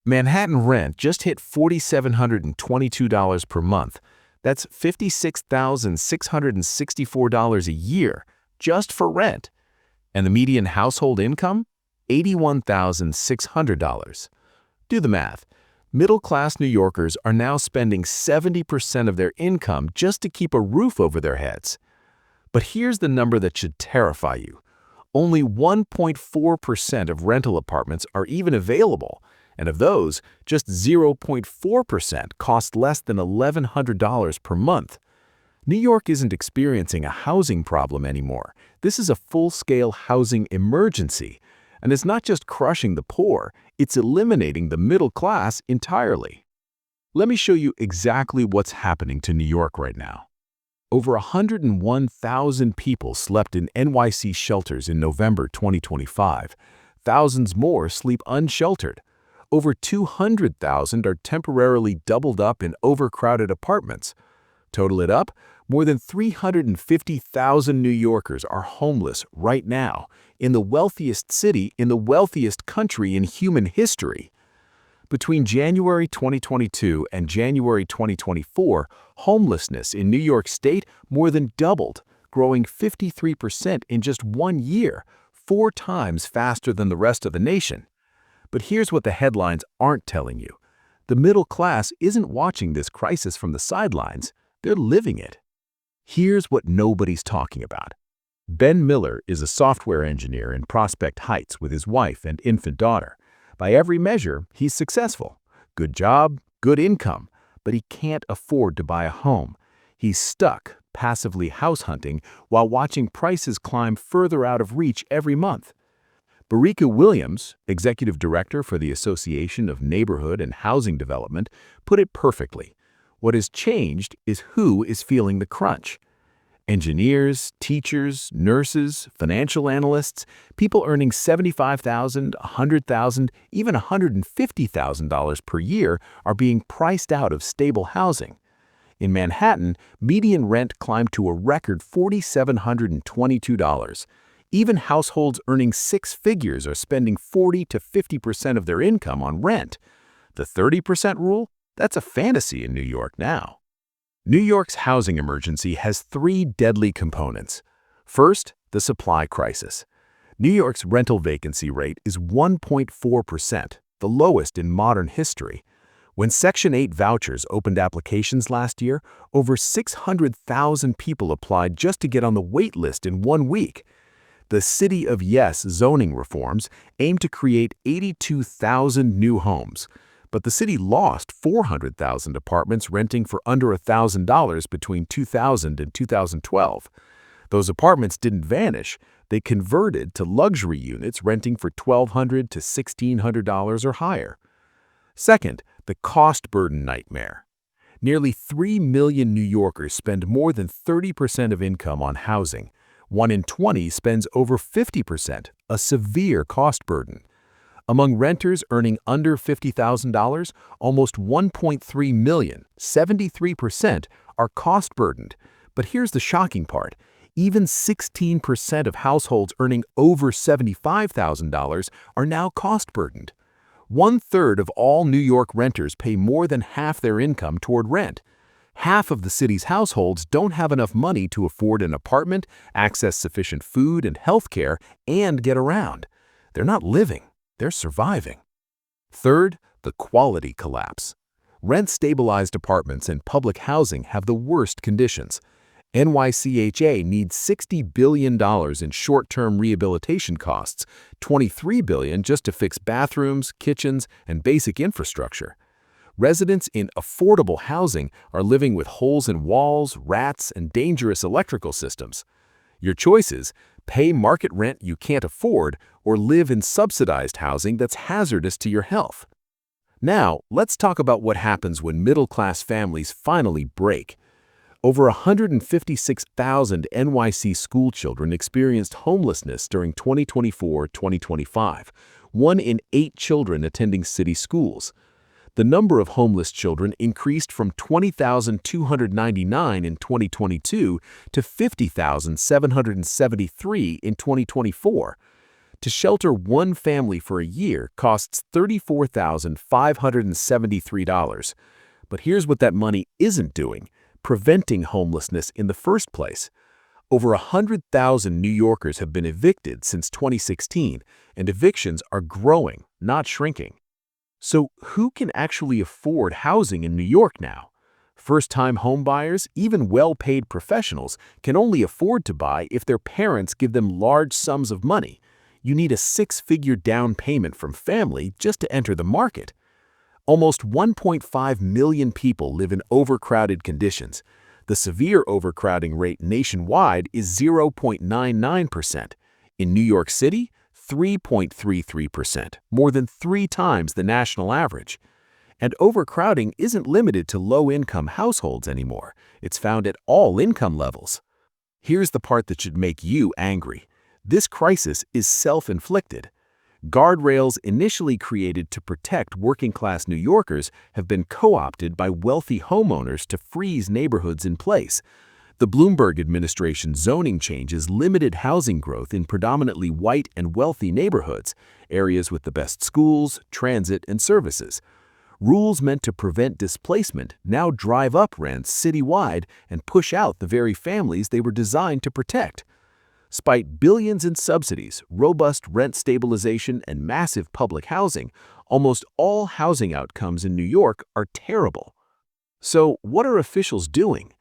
Manhattan rent just hit $4,722 per month. That's $56,664 a year just for rent. And the median household income? $81,600. Do the math. Middle-class New Yorkers are now spending 70% of their income just to keep a roof over their heads. But here's the number that should terrify you. Only 1.4% of rental apartments are even available, and of those, just 0.4% cost less than $1,100 per month. New York isn't experiencing a housing problem anymore. This is a full-scale housing emergency. And it's not just crushing the poor, it's eliminating the middle class entirely. Let me show you exactly what's happening to New York right now. Over 101,000 people slept in NYC shelters in November 2025. Thousands more sleep unsheltered. Over 200,000 are temporarily doubled up in overcrowded apartments. Total it up, more than 350,000 New Yorkers are homeless right now, in the wealthiest city in the wealthiest country in human history. Between January 2022 and January 2024, homelessness in New York State more than doubled, growing 53% in just 1 year, 4 times faster than the rest of the nation. But here's what the headlines aren't telling you. The middle class isn't watching this crisis from the sidelines, they're living it. Here's what nobody's talking about. Ben Miller is a software engineer in Prospect Heights with his wife and infant daughter. By every measure, he's successful. Good job, good income, but he can't afford to buy a home. He's stuck, passively house hunting, while watching prices climb further out of reach every month. Barika Williams, executive director for the Association of Neighborhood and Housing Development, put it perfectly. What has changed is who is feeling the crunch. Engineers, teachers, nurses, financial analysts, people earning $75,000, $100,000, even $150,000 per year are being priced out of stable housing. In Manhattan, median rent climbed to a record $4,722. Even households earning 6 figures are spending 40 to 50% of their income on rent. The 30% rule? That's a fantasy in New York now. New York's housing emergency has 3 deadly components. First, the supply crisis. New York's rental vacancy rate is 1.4%, the lowest in modern history. When Section 8 vouchers opened applications last year, over 600,000 people applied just to get on the wait list in 1 week. The City of Yes zoning reforms aim to create 82,000 new homes. But the city lost 400,000 apartments renting for under $1,000 between 2000 and 2012. Those apartments didn't vanish. They converted to luxury units renting for $1,200 to $1,600 or higher. Second, the cost burden nightmare. Nearly 3 million New Yorkers spend more than 30% of income on housing. 1 in 20 spends over 50%, a severe cost burden. Among renters earning under $50,000, almost 1.3 million, 73%, are cost-burdened. But here's the shocking part. Even 16% of households earning over $75,000 are now cost-burdened. 1/3 of all New York renters pay more than half their income toward rent. Half of the city's households don't have enough money to afford an apartment, access sufficient food and health care, and get around. They're not living. They're surviving. Third, the quality collapse. Rent-stabilized apartments and public housing have the worst conditions. NYCHA needs $60 billion in short-term rehabilitation costs, $23 billion just to fix bathrooms, kitchens, and basic infrastructure. Residents in affordable housing are living with holes in walls, rats, and dangerous electrical systems. Your choices: pay market rent you can't afford or live in subsidized housing that's hazardous to your health. Now, let's talk about what happens when middle-class families finally break. Over 156,000 NYC school children experienced homelessness during 2024-2025, 1 in 8 children attending city schools. The number of homeless children increased from 20,299 in 2022 to 50,773 in 2024. To shelter one family for a year costs $34,573. But here's what that money isn't doing: preventing homelessness in the first place. Over 100,000 New Yorkers have been evicted since 2016, and evictions are growing, not shrinking. So who can actually afford housing in New York now? First-time homebuyers, even well-paid professionals, can only afford to buy if their parents give them large sums of money. You need a six-figure down payment from family just to enter the market. Almost 1.5 million people live in overcrowded conditions. The severe overcrowding rate nationwide is 0.99%. In New York City, 3.33%, more than 3 times the national average. And overcrowding isn't limited to low-income households anymore. It's found at all income levels. Here's the part that should make you angry. This crisis is self-inflicted. Guardrails initially created to protect working-class New Yorkers have been co-opted by wealthy homeowners to freeze neighborhoods in place. The Bloomberg administration's zoning changes limited housing growth in predominantly white and wealthy neighborhoods, areas with the best schools, transit, and services. Rules meant to prevent displacement now drive up rents citywide and push out the very families they were designed to protect. Despite billions in subsidies, robust rent stabilization, and massive public housing, almost all housing outcomes in New York are terrible. So, what are officials doing?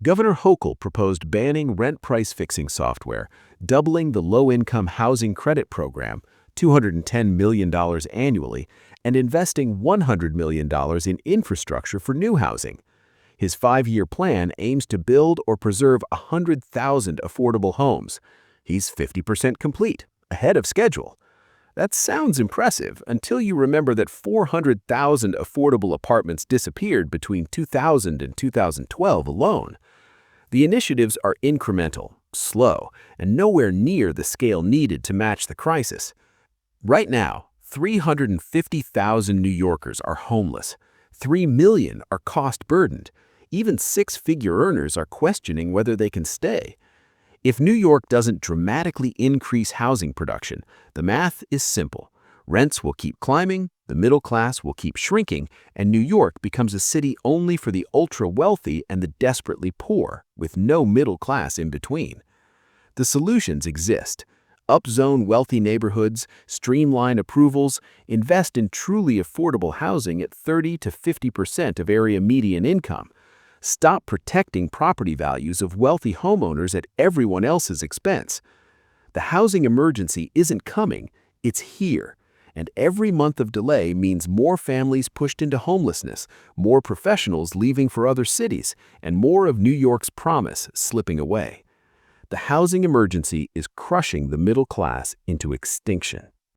Governor Hochul proposed banning rent price fixing software, doubling the low-income housing credit program, $210 million annually, and investing $100 million in infrastructure for new housing. His 5-year plan aims to build or preserve 100,000 affordable homes. He's 50% complete, ahead of schedule. That sounds impressive until you remember that 400,000 affordable apartments disappeared between 2000 and 2012 alone. The initiatives are incremental, slow, and nowhere near the scale needed to match the crisis. Right now, 350,000 New Yorkers are homeless. 3 million are cost-burdened. Even six-figure earners are questioning whether they can stay. If New York doesn't dramatically increase housing production, the math is simple. Rents will keep climbing, the middle class will keep shrinking, and New York becomes a city only for the ultra-wealthy and the desperately poor, with no middle class in between. The solutions exist. Upzone wealthy neighborhoods, streamline approvals, invest in truly affordable housing at 30 to 50% of area median income. Stop protecting property values of wealthy homeowners at everyone else's expense. The housing emergency isn't coming, it's here. And every month of delay means more families pushed into homelessness, more professionals leaving for other cities, and more of New York's promise slipping away. The housing emergency is crushing the middle class into extinction.